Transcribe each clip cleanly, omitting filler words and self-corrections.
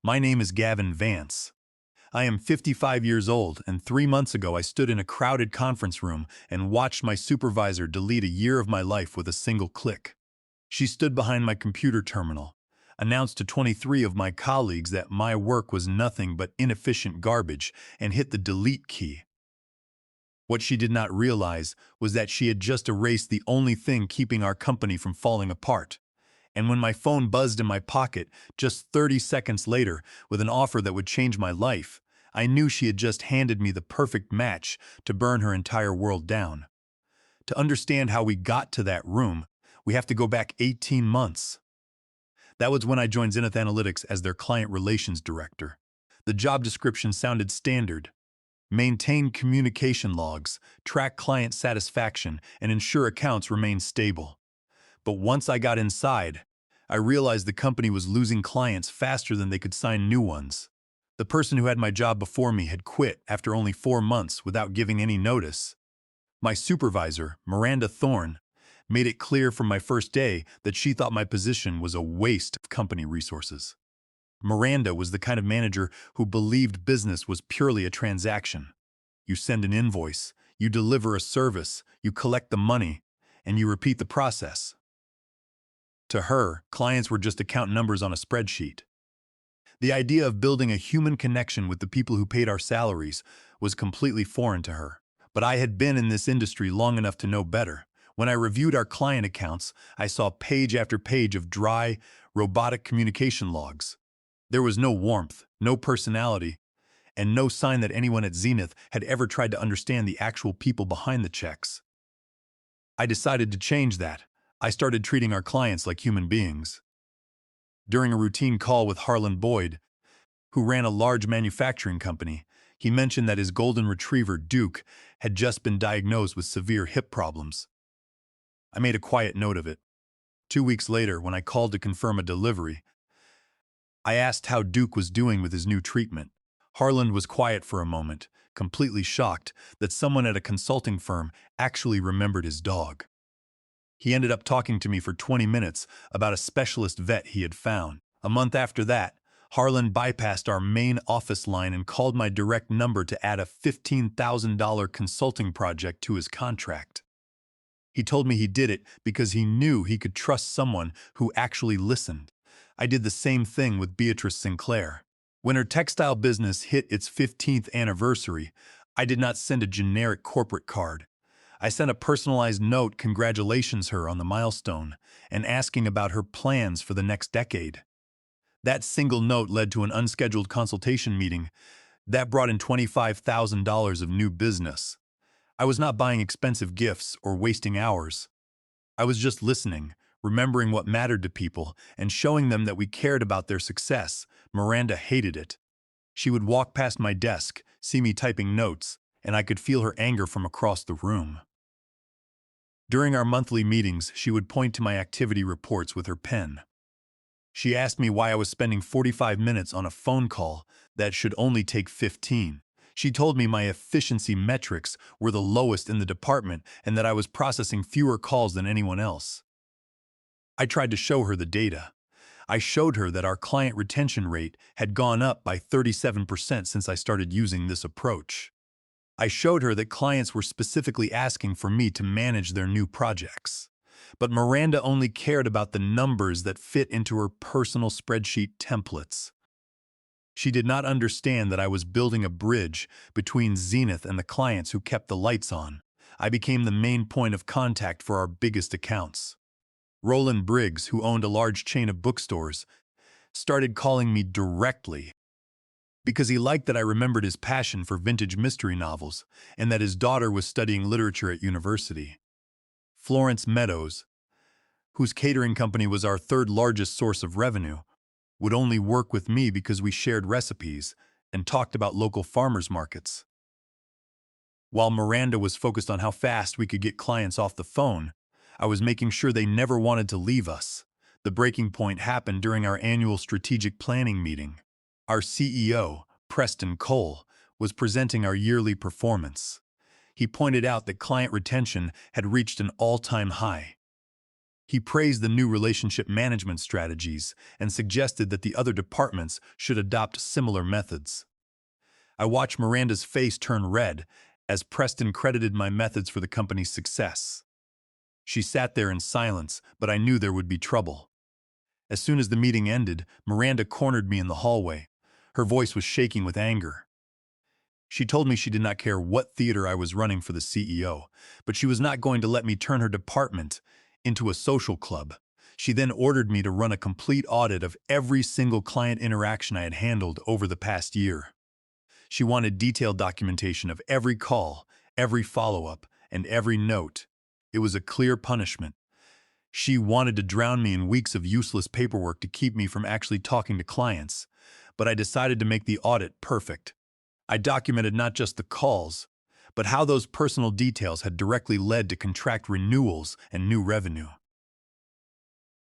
My name is Gavin Vance. I am 55 years old, and 3 months ago I stood in a crowded conference room and watched my supervisor delete a year of my life with a single click. She stood behind my computer terminal, announced to 23 of my colleagues that my work was nothing but inefficient garbage, and hit the delete key. What she did not realize was that she had just erased the only thing keeping our company from falling apart. And when my phone buzzed in my pocket just 30 seconds later with an offer that would change my life, I knew she had just handed me the perfect match to burn her entire world down. To understand how we got to that room, we have to go back 18 months. That was when I joined Zenith Analytics as their client relations director. The job description sounded standard: maintain communication logs, track client satisfaction, and ensure accounts remain stable. But once I got inside, I realized the company was losing clients faster than they could sign new ones. The person who had my job before me had quit after only 4 months without giving any notice. My supervisor, Miranda Thorne, made it clear from my first day that she thought my position was a waste of company resources. Miranda was the kind of manager who believed business was purely a transaction. You send an invoice, you deliver a service, you collect the money, and you repeat the process. To her, clients were just account numbers on a spreadsheet. The idea of building a human connection with the people who paid our salaries was completely foreign to her. But I had been in this industry long enough to know better. When I reviewed our client accounts, I saw page after page of dry, robotic communication logs. There was no warmth, no personality, and no sign that anyone at Zenith had ever tried to understand the actual people behind the checks. I decided to change that. I started treating our clients like human beings. During a routine call with Harlan Boyd, who ran a large manufacturing company, he mentioned that his golden retriever, Duke, had just been diagnosed with severe hip problems. I made a quiet note of it. 2 weeks later, when I called to confirm a delivery, I asked how Duke was doing with his new treatment. Harlan was quiet for a moment, completely shocked that someone at a consulting firm actually remembered his dog. He ended up talking to me for 20 minutes about a specialist vet he had found. A month after that, Harlan bypassed our main office line and called my direct number to add a $15,000 consulting project to his contract. He told me he did it because he knew he could trust someone who actually listened. I did the same thing with Beatrice Sinclair. When her textile business hit its 15th anniversary, I did not send a generic corporate card. I sent a personalized note congratulating her on the milestone and asking about her plans for the next decade. That single note led to an unscheduled consultation meeting that brought in $25,000 of new business. I was not buying expensive gifts or wasting hours. I was just listening, remembering what mattered to people, and showing them that we cared about their success. Miranda hated it. She would walk past my desk, see me typing notes, and I could feel her anger from across the room. During our monthly meetings, she would point to my activity reports with her pen. She asked me why I was spending 45 minutes on a phone call that should only take 15. She told me my efficiency metrics were the lowest in the department and that I was processing fewer calls than anyone else. I tried to show her the data. I showed her that our client retention rate had gone up by 37% since I started using this approach. I showed her that clients were specifically asking for me to manage their new projects. But Miranda only cared about the numbers that fit into her personal spreadsheet templates. She did not understand that I was building a bridge between Zenith and the clients who kept the lights on. I became the main point of contact for our biggest accounts. Roland Briggs, who owned a large chain of bookstores, started calling me directly because he liked that I remembered his passion for vintage mystery novels and that his daughter was studying literature at university. Florence Meadows, whose catering company was our third largest source of revenue, would only work with me because we shared recipes and talked about local farmers markets. While Miranda was focused on how fast we could get clients off the phone, I was making sure they never wanted to leave us. The breaking point happened during our annual strategic planning meeting. Our CEO, Preston Cole, was presenting our yearly performance. He pointed out that client retention had reached an all-time high. He praised the new relationship management strategies and suggested that the other departments should adopt similar methods. I watched Miranda's face turn red as Preston credited my methods for the company's success. She sat there in silence, but I knew there would be trouble. As soon as the meeting ended, Miranda cornered me in the hallway. Her voice was shaking with anger. She told me she did not care what theater I was running for the CEO, but she was not going to let me turn her department into a social club. She then ordered me to run a complete audit of every single client interaction I had handled over the past year. She wanted detailed documentation of every call, every follow-up, and every note. It was a clear punishment. She wanted to drown me in weeks of useless paperwork to keep me from actually talking to clients, but I decided to make the audit perfect. I documented not just the calls, but how those personal details had directly led to contract renewals and new revenue.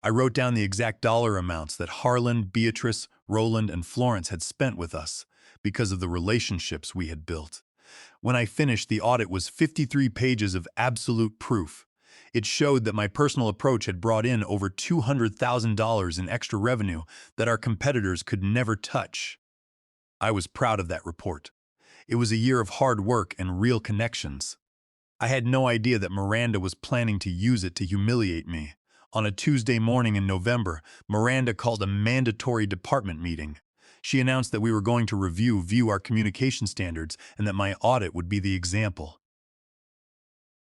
I wrote down the exact dollar amounts that Harlan, Beatrice, Roland, and Florence had spent with us because of the relationships we had built. When I finished, the audit was 53 pages of absolute proof. It showed that my personal approach had brought in over $200,000 in extra revenue that our competitors could never touch. I was proud of that report. It was a year of hard work and real connections. I had no idea that Miranda was planning to use it to humiliate me. On a Tuesday morning in November, Miranda called a mandatory department meeting. She announced that we were going to review our communication standards and that my audit would be the example.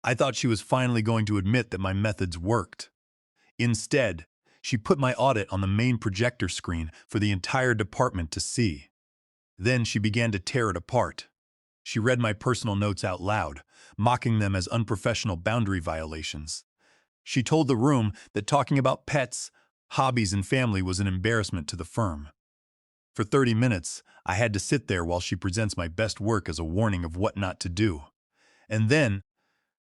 I thought she was finally going to admit that my methods worked. Instead, she put my audit on the main projector screen for the entire department to see. Then she began to tear it apart. She read my personal notes out loud, mocking them as unprofessional boundary violations. She told the room that talking about pets, hobbies, and family was an embarrassment to the firm. For 30 minutes, I had to sit there while she presents my best work as a warning of what not to do. And then,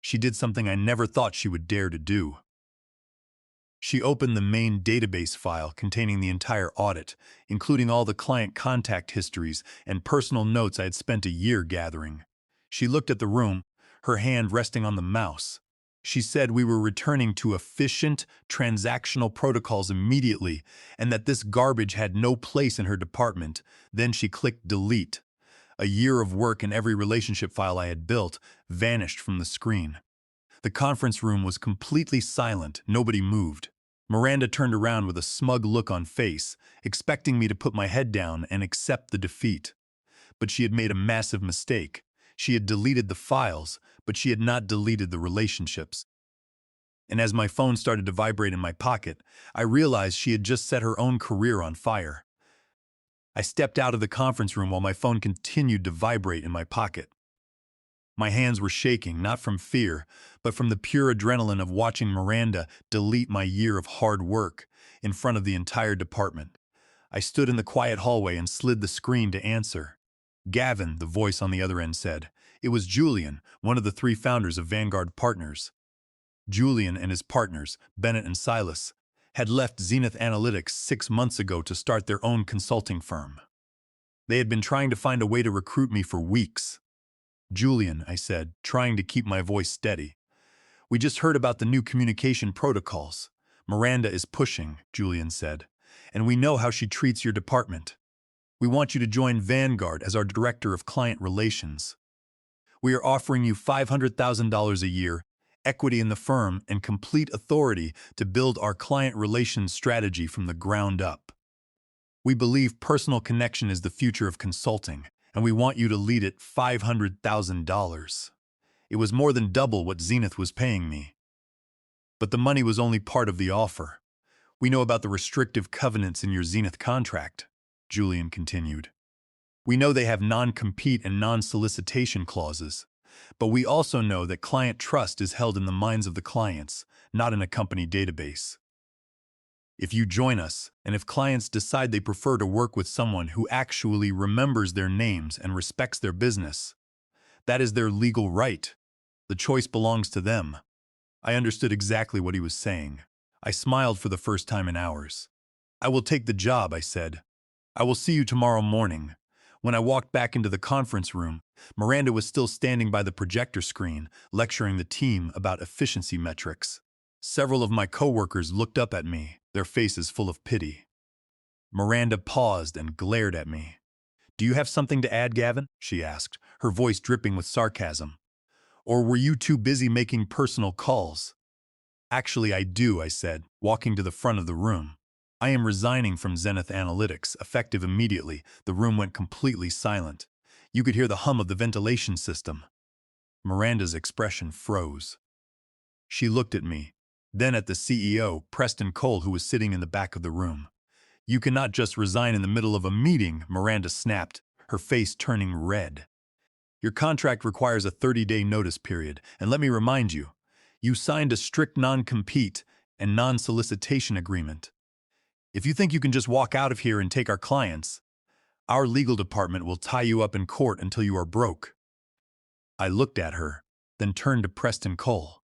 she did something I never thought she would dare to do. She opened the main database file containing the entire audit, including all the client contact histories and personal notes I had spent a year gathering. She looked at the room, her hand resting on the mouse. She said we were returning to efficient, transactional protocols immediately and that this garbage had no place in her department. Then she clicked delete. A year of work and every relationship file I had built vanished from the screen. The conference room was completely silent. Nobody moved. Miranda turned around with a smug look on face, expecting me to put my head down and accept the defeat. But she had made a massive mistake. She had deleted the files, but she had not deleted the relationships. And as my phone started to vibrate in my pocket, I realized she had just set her own career on fire. I stepped out of the conference room while my phone continued to vibrate in my pocket. My hands were shaking, not from fear, but from the pure adrenaline of watching Miranda delete my year of hard work in front of the entire department. I stood in the quiet hallway and slid the screen to answer. Gavin, the voice on the other end said. It was Julian, one of the 3 founders of Vanguard Partners. Julian and his partners, Bennett and Silas, had left Zenith Analytics 6 months ago to start their own consulting firm. They had been trying to find a way to recruit me for weeks. Julian, I said, trying to keep my voice steady. We just heard about the new communication protocols. Miranda is pushing, Julian said, and we know how she treats your department. We want you to join Vanguard as our Director of Client Relations. We are offering you $500,000 a year, equity in the firm, and complete authority to build our client relations strategy from the ground up. We believe personal connection is the future of consulting, and we want you to lead it $500,000. It was more than double what Zenith was paying me. But the money was only part of the offer. We know about the restrictive covenants in your Zenith contract, Julian continued. We know they have non-compete and non-solicitation clauses, but we also know that client trust is held in the minds of the clients, not in a company database. If you join us, and if clients decide they prefer to work with someone who actually remembers their names and respects their business, that is their legal right. The choice belongs to them. I understood exactly what he was saying. I smiled for the first time in hours. I will take the job, I said. I will see you tomorrow morning. When I walked back into the conference room, Miranda was still standing by the projector screen, lecturing the team about efficiency metrics. Several of my coworkers looked up at me, their faces full of pity. Miranda paused and glared at me. "Do you have something to add, Gavin?" she asked, her voice dripping with sarcasm. "Or were you too busy making personal calls?" "Actually, I do," I said, walking to the front of the room. "I am resigning from Zenith Analytics, effective immediately." The room went completely silent. You could hear the hum of the ventilation system. Miranda's expression froze. She looked at me, then at the CEO, Preston Cole, who was sitting in the back of the room. "You cannot just resign in the middle of a meeting," Miranda snapped, her face turning red. "Your contract requires a 30-day notice period, and let me remind you, you signed a strict non-compete and non-solicitation agreement. If you think you can just walk out of here and take our clients, our legal department will tie you up in court until you are broke." I looked at her, then turned to Preston Cole.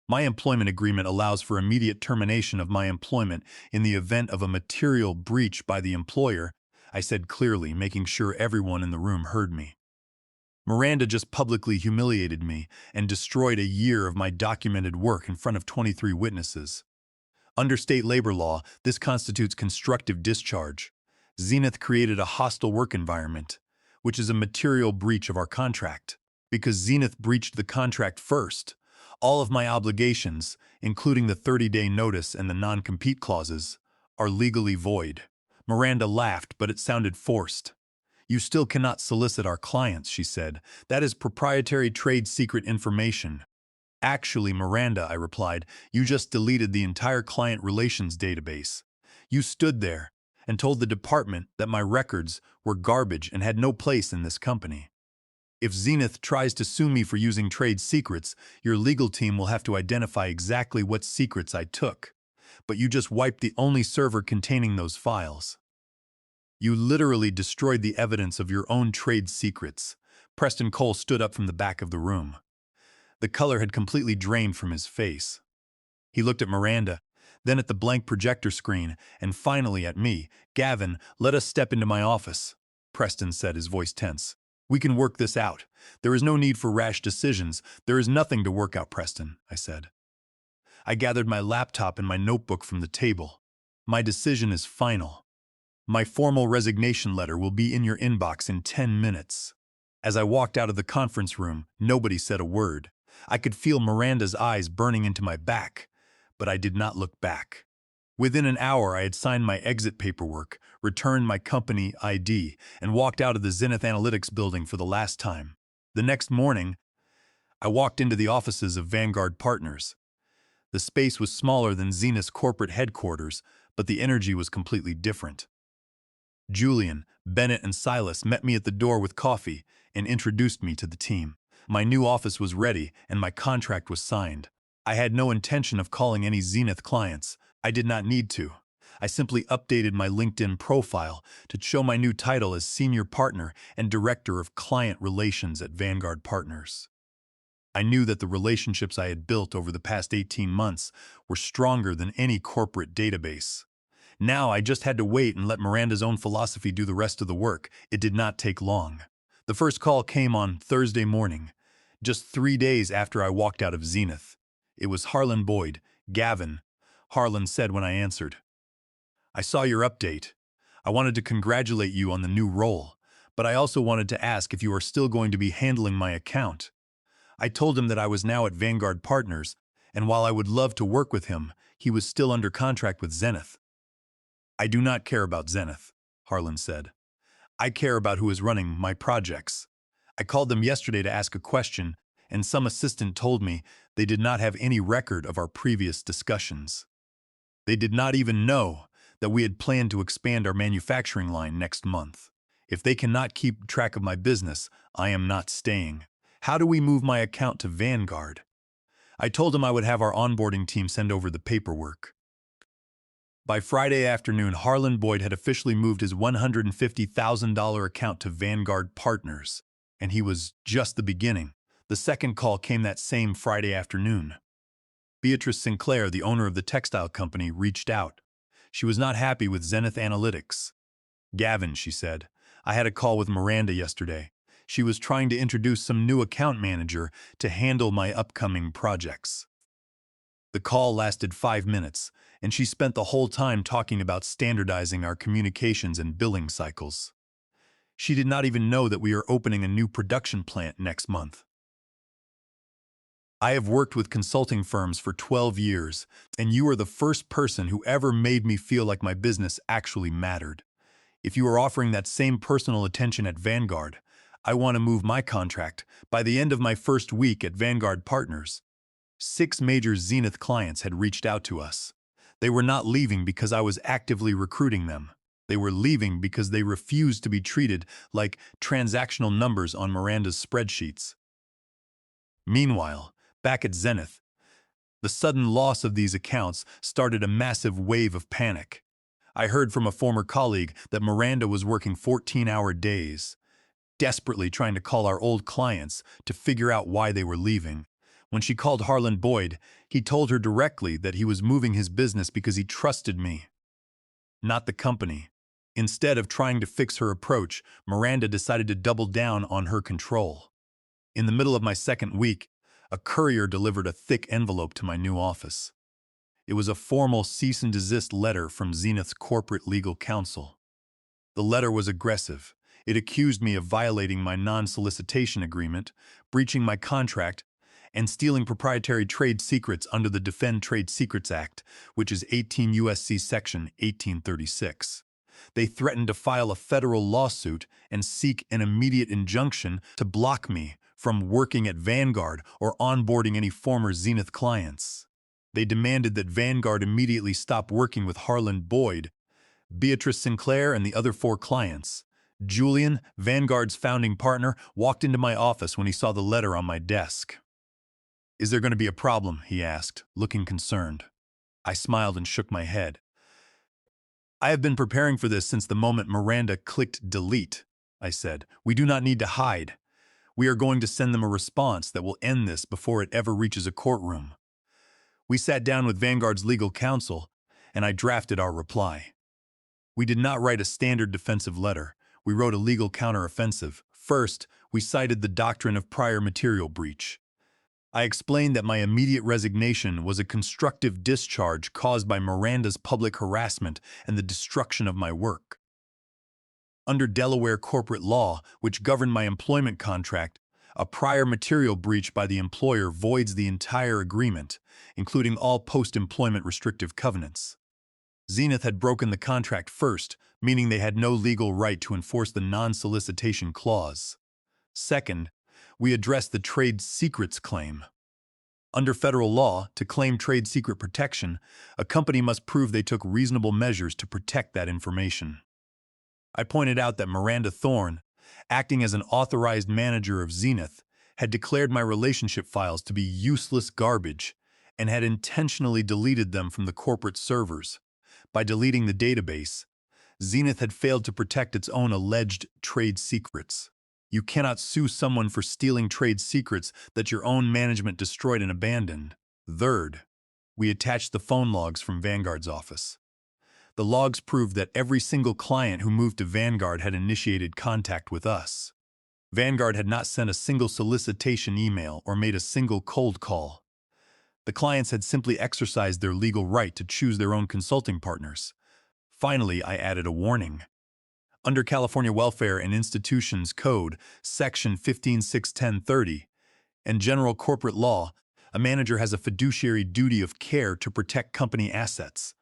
"My employment agreement allows for immediate termination of my employment in the event of a material breach by the employer," I said clearly, making sure everyone in the room heard me. "Miranda just publicly humiliated me and destroyed a year of my documented work in front of 23 witnesses. Under state labor law, this constitutes constructive discharge. Zenith created a hostile work environment, which is a material breach of our contract. Because Zenith breached the contract first, all of my obligations, including the 30-day notice and the non-compete clauses, are legally void." Miranda laughed, but it sounded forced. "You still cannot solicit our clients," she said. "That is proprietary trade secret information." "Actually, Miranda," I replied, "you just deleted the entire client relations database. You stood there and told the department that my records were garbage and had no place in this company. If Zenith tries to sue me for using trade secrets, your legal team will have to identify exactly what secrets I took. But you just wiped the only server containing those files. You literally destroyed the evidence of your own trade secrets." Preston Cole stood up from the back of the room. The color had completely drained from his face. He looked at Miranda, then at the blank projector screen, and finally at me. "Gavin, let us step into my office," Preston said, his voice tense. "We can work this out. There is no need for rash decisions." "There is nothing to work out, Preston," I said. I gathered my laptop and my notebook from the table. "My decision is final. My formal resignation letter will be in your inbox in 10 minutes. As I walked out of the conference room, nobody said a word. I could feel Miranda's eyes burning into my back, but I did not look back. Within an hour, I had signed my exit paperwork, returned my company ID, and walked out of the Zenith Analytics building for the last time. The next morning, I walked into the offices of Vanguard Partners. The space was smaller than Zenith's corporate headquarters, but the energy was completely different. Julian, Bennett, and Silas met me at the door with coffee and introduced me to the team. My new office was ready, and my contract was signed. I had no intention of calling any Zenith clients. I did not need to. I simply updated my LinkedIn profile to show my new title as Senior Partner and Director of Client Relations at Vanguard Partners. I knew that the relationships I had built over the past 18 months were stronger than any corporate database. Now I just had to wait and let Miranda's own philosophy do the rest of the work. It did not take long. The first call came on Thursday morning, just 3 days after I walked out of Zenith. It was Harlan Boyd. "Gavin," Harlan said when I answered. "I saw your update. I wanted to congratulate you on the new role, but I also wanted to ask if you are still going to be handling my account." I told him that I was now at Vanguard Partners, and while I would love to work with him, he was still under contract with Zenith. "I do not care about Zenith," Harlan said. "I care about who is running my projects. I called them yesterday to ask a question, and some assistant told me they did not have any record of our previous discussions. They did not even know that we had planned to expand our manufacturing line next month. If they cannot keep track of my business, I am not staying. How do we move my account to Vanguard?" I told him I would have our onboarding team send over the paperwork. By Friday afternoon, Harlan Boyd had officially moved his $150,000 account to Vanguard Partners, and he was just the beginning. The second call came that same Friday afternoon. Beatrice Sinclair, the owner of the textile company, reached out. She was not happy with Zenith Analytics. "Gavin," she said, "I had a call with Miranda yesterday. She was trying to introduce some new account manager to handle my upcoming projects. The call lasted 5 minutes, and she spent the whole time talking about standardizing our communications and billing cycles. She did not even know that we are opening a new production plant next month. I have worked with consulting firms for 12 years, and you are the first person who ever made me feel like my business actually mattered. If you are offering that same personal attention at Vanguard, I want to move my contract by the end of my first week at Vanguard Partners. 6 major Zenith clients had reached out to us. They were not leaving because I was actively recruiting them. They were leaving because they refused to be treated like transactional numbers on Miranda's spreadsheets. Meanwhile, back at Zenith, the sudden loss of these accounts started a massive wave of panic. I heard from a former colleague that Miranda was working 14-hour days, desperately trying to call our old clients to figure out why they were leaving. When she called Harlan Boyd, he told her directly that he was moving his business because he trusted me, not the company. Instead of trying to fix her approach, Miranda decided to double down on her control. In the middle of my second week, a courier delivered a thick envelope to my new office. It was a formal cease and desist letter from Zenith's corporate legal counsel. The letter was aggressive. It accused me of violating my non-solicitation agreement, breaching my contract, and stealing proprietary trade secrets under the Defend Trade Secrets Act, which is 18 U.S.C. Section 1836. They threatened to file a federal lawsuit and seek an immediate injunction to block me from working at Vanguard or onboarding any former Zenith clients. They demanded that Vanguard immediately stop working with Harlan Boyd, Beatrice Sinclair, and the other 4 clients. Julian, Vanguard's founding partner, walked into my office when he saw the letter on my desk. "Is there going to be a problem?" he asked, looking concerned. I smiled and shook my head. "I have been preparing for this since the moment Miranda clicked delete," I said. "We do not need to hide. We are going to send them a response that will end this before it ever reaches a courtroom." We sat down with Vanguard's legal counsel, and I drafted our reply. We did not write a standard defensive letter. We wrote a legal counteroffensive. First, we cited the doctrine of prior material breach. I explained that my immediate resignation was a constructive discharge caused by Miranda's public harassment and the destruction of my work. Under Delaware corporate law, which governed my employment contract, a prior material breach by the employer voids the entire agreement, including all post-employment restrictive covenants. Zenith had broken the contract first, meaning they had no legal right to enforce the non-solicitation clause. Second, we addressed the trade secrets claim. Under federal law, to claim trade secret protection, a company must prove they took reasonable measures to protect that information. I pointed out that Miranda Thorne, acting as an authorized manager of Zenith, had declared my relationship files to be useless garbage and had intentionally deleted them from the corporate servers. By deleting the database, Zenith had failed to protect its own alleged trade secrets. You cannot sue someone for stealing trade secrets that your own management destroyed and abandoned. Third, we attached the phone logs from Vanguard's office. The logs proved that every single client who moved to Vanguard had initiated contact with us. Vanguard had not sent a single solicitation email or made a single cold call. The clients had simply exercised their legal right to choose their own consulting partners. Finally, I added a warning. Under California Welfare and Institutions Code, Section 1561030, and General Corporate Law, a manager has a fiduciary duty of care to protect company assets.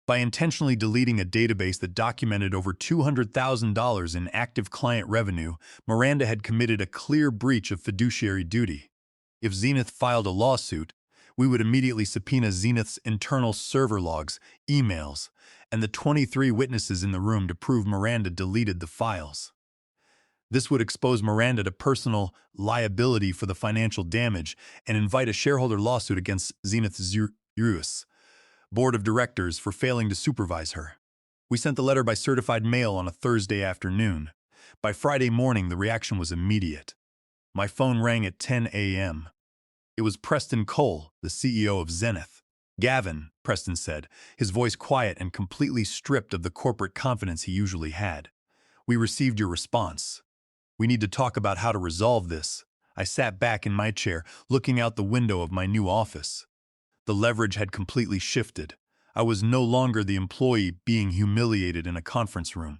By intentionally deleting a database that documented over $200,000 in active client revenue, Miranda had committed a clear breach of fiduciary duty. If Zenith filed a lawsuit, we would immediately subpoena Zenith's internal server logs, emails, and the 23 witnesses in the room to prove Miranda deleted the files. This would expose Miranda to personal liability for the financial damage and invite a shareholder lawsuit against Zenith's U.S. Board of Directors for failing to supervise her. We sent the letter by certified mail on a Thursday afternoon. By Friday morning, the reaction was immediate. My phone rang at 10 a.m. It was Preston Cole, the CEO of Zenith. "Gavin," Preston said, his voice quiet and completely stripped of the corporate confidence he usually had. "We received your response. We need to talk about how to resolve this." I sat back in my chair, looking out the window of my new office. The leverage had completely shifted. I was no longer the employee being humiliated in a conference room.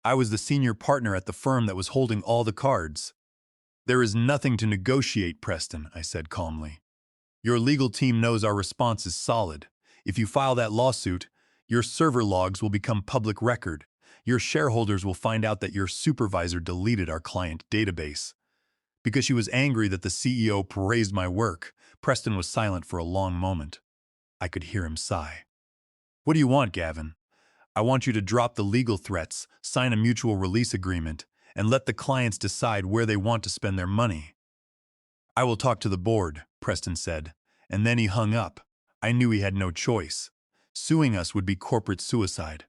I was the senior partner at the firm that was holding all the cards. "There is nothing to negotiate, Preston," I said calmly. "Your legal team knows our response is solid. If you file that lawsuit, your server logs will become public record. Your shareholders will find out that your supervisor deleted our client database." Because she was angry that the CEO praised my work, Preston was silent for a long moment. I could hear him sigh. "What do you want, Gavin?" "I want you to drop the legal threats, sign a mutual release agreement, and let the clients decide where they want to spend their money." "I will talk to the board," Preston said, and then he hung up. I knew he had no choice. Suing us would be corporate suicide.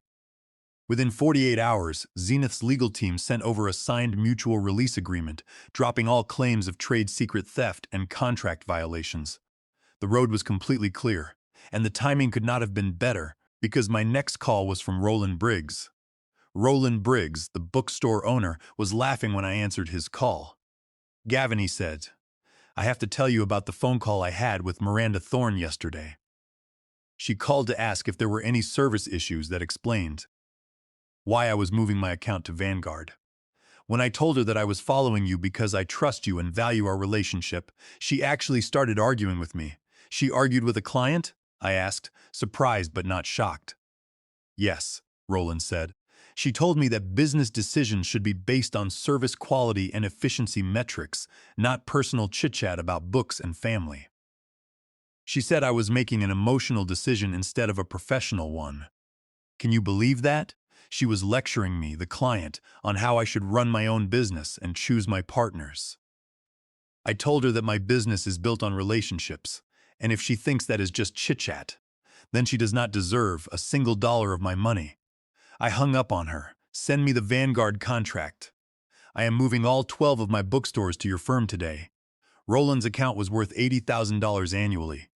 Within 48 hours, Zenith's legal team sent over a signed mutual release agreement, dropping all claims of trade secret theft and contract violations. The road was completely clear, and the timing could not have been better because my next call was from Roland Briggs. Roland Briggs, the bookstore owner, was laughing when I answered his call. "Gavin," he said, "I have to tell you about the phone call I had with Miranda Thorne yesterday. She called to ask if there were any service issues that explained why I was moving my account to Vanguard. When I told her that I was following you because I trust you and value our relationship, she actually started arguing with me." "She argued with a client?" I asked, surprised but not shocked. "Yes," Roland said. "She told me that business decisions should be based on service quality and efficiency metrics, not personal chit-chat about books and family. She said I was making an emotional decision instead of a professional one. Can you believe that? She was lecturing me, the client, on how I should run my own business and choose my partners. I told her that my business is built on relationships, and if she thinks that is just chit-chat, then she does not deserve a single dollar of my money. I hung up on her. Send me the Vanguard contract. I am moving all 12 of my bookstores to your firm today. Roland's account was worth $80,000 annually.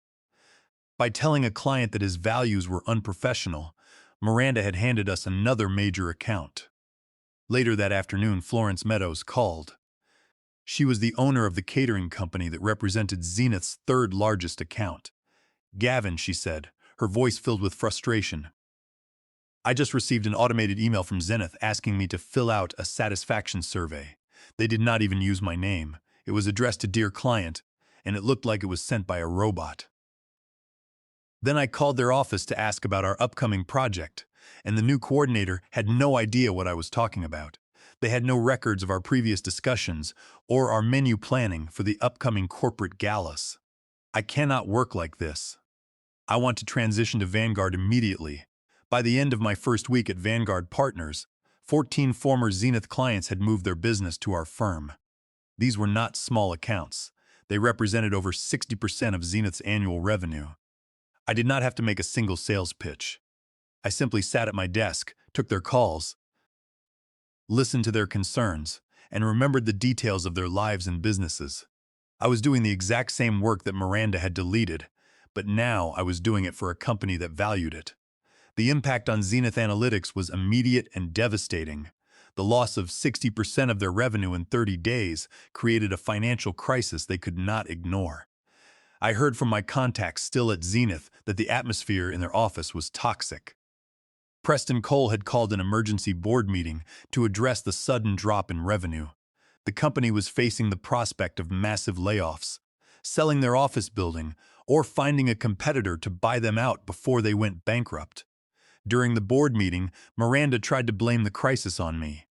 By telling a client that his values were unprofessional, Miranda had handed us another major account. Later that afternoon, Florence Meadows called. She was the owner of the catering company that represented Zenith's third largest account. "Gavin," she said, her voice filled with frustration, "I just received an automated email from Zenith asking me to fill out a satisfaction survey. They did not even use my name. It was addressed to Dear Client, and it looked like it was sent by a robot. Then I called their office to ask about our upcoming project, and the new coordinator had no idea what I was talking about. They had no records of our previous discussions or our menu planning for the upcoming corporate galas. I cannot work like this. I want to transition to Vanguard immediately. By the end of my first week at Vanguard Partners, 14 former Zenith clients had moved their business to our firm. These were not small accounts. They represented over 60% of Zenith's annual revenue. I did not have to make a single sales pitch. I simply sat at my desk, took their calls, listened to their concerns, and remembered the details of their lives and businesses. I was doing the exact same work that Miranda had deleted, but now I was doing it for a company that valued it. The impact on Zenith Analytics was immediate and devastating. The loss of 60% of their revenue in 30 days created a financial crisis they could not ignore. I heard from my contacts still at Zenith that the atmosphere in their office was toxic. Preston Cole had called an emergency board meeting to address the sudden drop in revenue. The company was facing the prospect of massive layoffs, selling their office building, or finding a competitor to buy them out before they went bankrupt. During the board meeting, Miranda tried to blame the crisis on me.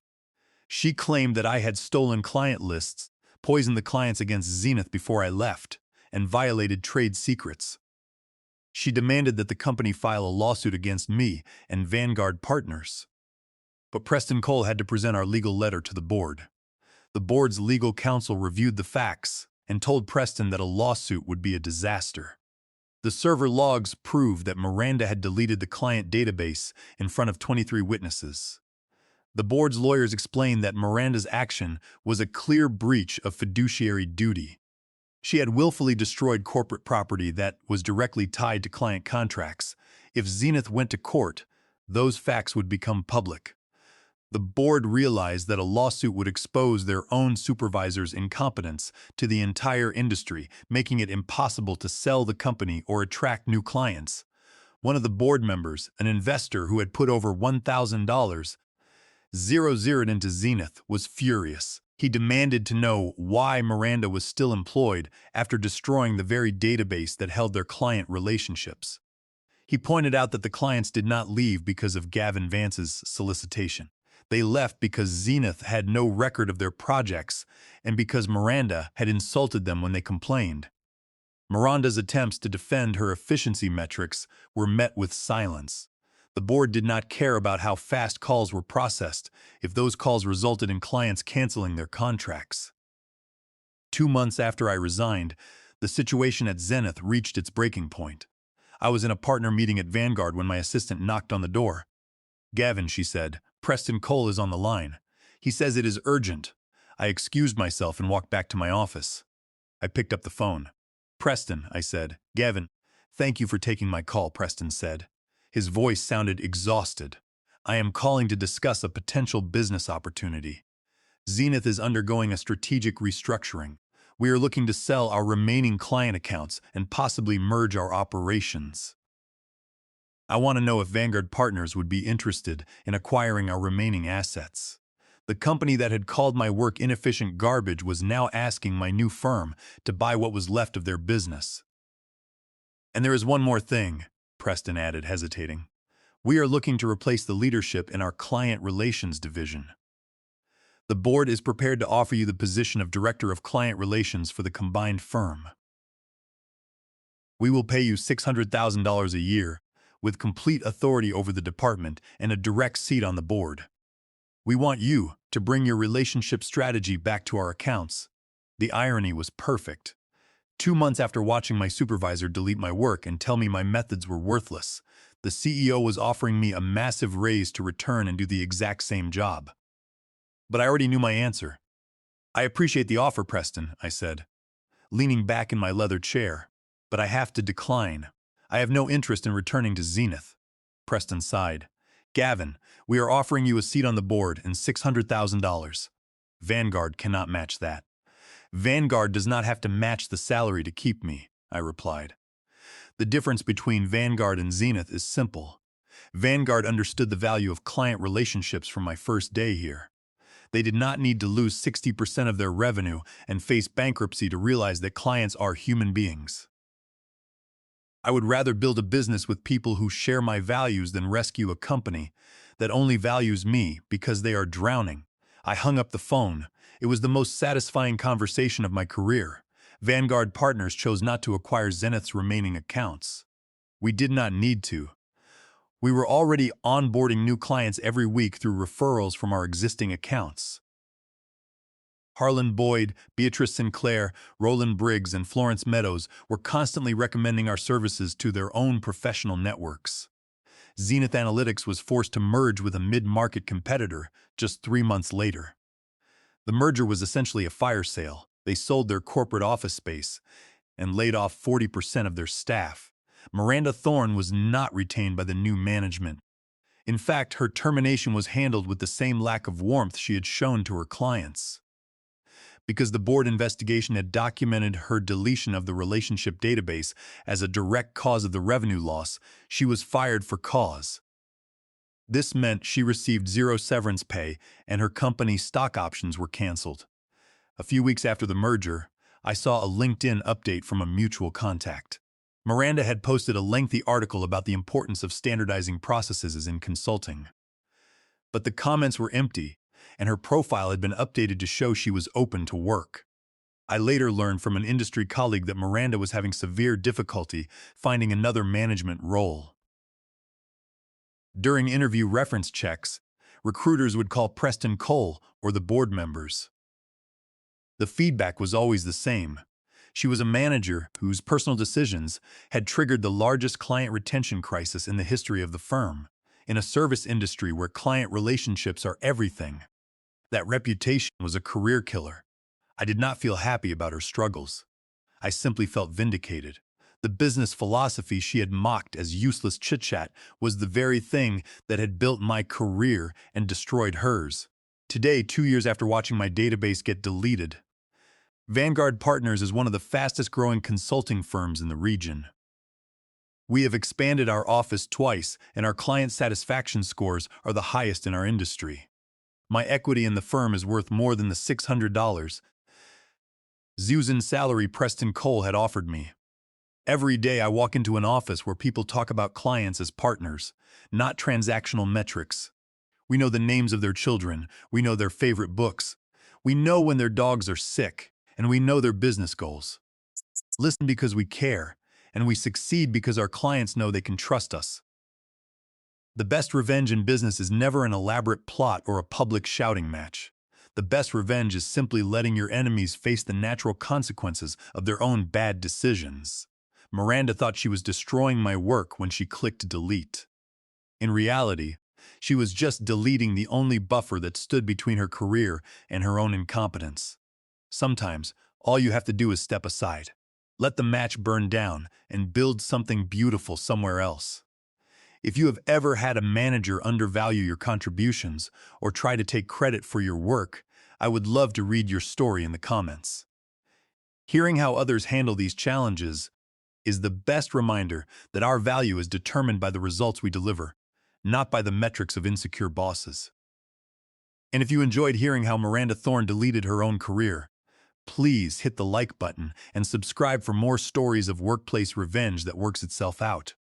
She claimed that I had stolen client lists, poisoned the clients against Zenith before I left, and violated trade secrets. She demanded that the company file a lawsuit against me and Vanguard Partners. But Preston Cole had to present our legal letter to the board. The board's legal counsel reviewed the facts and told Preston that a lawsuit would be a disaster. The server logs proved that Miranda had deleted the client database in front of 23 witnesses. The board's lawyers explained that Miranda's action was a clear breach of fiduciary duty. She had willfully destroyed corporate property that was directly tied to client contracts. If Zenith went to court, those facts would become public. The board realized that a lawsuit would expose their own supervisor's incompetence to the entire industry, making it impossible to sell the company or attract new clients. One of the board members, an investor who had put over $1,000, zeroed into Zenith, was furious. He demanded to know why Miranda was still employed after destroying the very database that held their client relationships. He pointed out that the clients did not leave because of Gavin Vance's solicitation. They left because Zenith had no record of their projects and because Miranda had insulted them when they complained. Miranda's attempts to defend her efficiency metrics were met with silence. The board did not care about how fast calls were processed if those calls resulted in clients canceling their contracts. 2 months after I resigned, the situation at Zenith reached its breaking point. I was in a partner meeting at Vanguard when my assistant knocked on the door. "Gavin," she said, "Preston Cole is on the line. He says it is urgent." I excused myself and walked back to my office. I picked up the phone. "Preston," I said. "Gavin, thank you for taking my call," Preston said. His voice sounded exhausted. "I am calling to discuss a potential business opportunity. Zenith is undergoing a strategic restructuring. We are looking to sell our remaining client accounts and possibly merge our operations. I want to know if Vanguard Partners would be interested in acquiring our remaining assets." The company that had called my work inefficient garbage was now asking my new firm to buy what was left of their business. "And there is one more thing," Preston added, hesitating. "We are looking to replace the leadership in our client relations division. The board is prepared to offer you the position of Director of Client Relations for the combined firm. We will pay you $600,000 a year, with complete authority over the department and a direct seat on the board. We want you to bring your relationship strategy back to our accounts." The irony was perfect. 2 months after watching my supervisor delete my work and tell me my methods were worthless, the CEO was offering me a massive raise to return and do the exact same job. But I already knew my answer. "I appreciate the offer, Preston," I said, leaning back in my leather chair, "but I have to decline. I have no interest in returning to Zenith." Preston sighed. "Gavin, we are offering you a seat on the board and $600,000. Vanguard cannot match that." "Vanguard does not have to match the salary to keep me," I replied. "The difference between Vanguard and Zenith is simple. Vanguard understood the value of client relationships from my first day here. They did not need to lose 60% of their revenue and face bankruptcy to realize that clients are human beings. I would rather build a business with people who share my values than rescue a company that only values me because they are drowning." I hung up the phone. It was the most satisfying conversation of my career. Vanguard Partners chose not to acquire Zenith's remaining accounts. We did not need to. We were already onboarding new clients every week through referrals from our existing accounts. Harlan Boyd, Beatrice Sinclair, Roland Briggs, and Florence Meadows were constantly recommending our services to their own professional networks. Zenith Analytics was forced to merge with a mid-market competitor just 3 months later. The merger was essentially a fire sale. They sold their corporate office space and laid off 40% of their staff. Miranda Thorne was not retained by the new management. In fact, her termination was handled with the same lack of warmth she had shown to her clients. Because the board investigation had documented her deletion of the relationship database as a direct cause of the revenue loss, she was fired for cause. This meant she received zero severance pay and her company's stock options were canceled. A few weeks after the merger, I saw a LinkedIn update from a mutual contact. Miranda had posted a lengthy article about the importance of standardizing processes in consulting. But the comments were empty, and her profile had been updated to show she was open to work. I later learned from an industry colleague that Miranda was having severe difficulty finding another management role. During interview reference checks, recruiters would call Preston Cole or the board members. The feedback was always the same. She was a manager whose personal decisions had triggered the largest client retention crisis in the history of the firm, in a service industry where client relationships are everything. That reputation was a career killer. I did not feel happy about her struggles. I simply felt vindicated. The business philosophy she had mocked as useless chit-chat was the very thing that had built my career and destroyed hers. Today, 2 years after watching my database get deleted, Vanguard Partners is one of the fastest-growing consulting firms in the region. We have expanded our office twice, and our client satisfaction scores are the highest in our industry. My equity in the firm is worth more than the $600 Zuzan salary Preston Cole had offered me. Every day I walk into an office where people talk about clients as partners, not transactional metrics. We know the names of their children, we know their favorite books, we know when their dogs are sick, and we know their business goals. Listen because we care, and we succeed because our clients know they can trust us. The best revenge in business is never an elaborate plot or a public shouting match. The best revenge is simply letting your enemies face the natural consequences of their own bad decisions. Miranda thought she was destroying my work when she clicked delete. In reality, she was just deleting the only buffer that stood between her career and her own incompetence. Sometimes, all you have to do is step aside. Let the match burn down and build something beautiful somewhere else. If you have ever had a manager undervalue your contributions or try to take credit for your work, I would love to read your story in the comments. Hearing how others handle these challenges is the best reminder that our value is determined by the results we deliver, not by the metrics of insecure bosses. And if you enjoyed hearing how Miranda Thorne deleted her own career, please hit the like button and subscribe for more stories of workplace revenge that works itself out.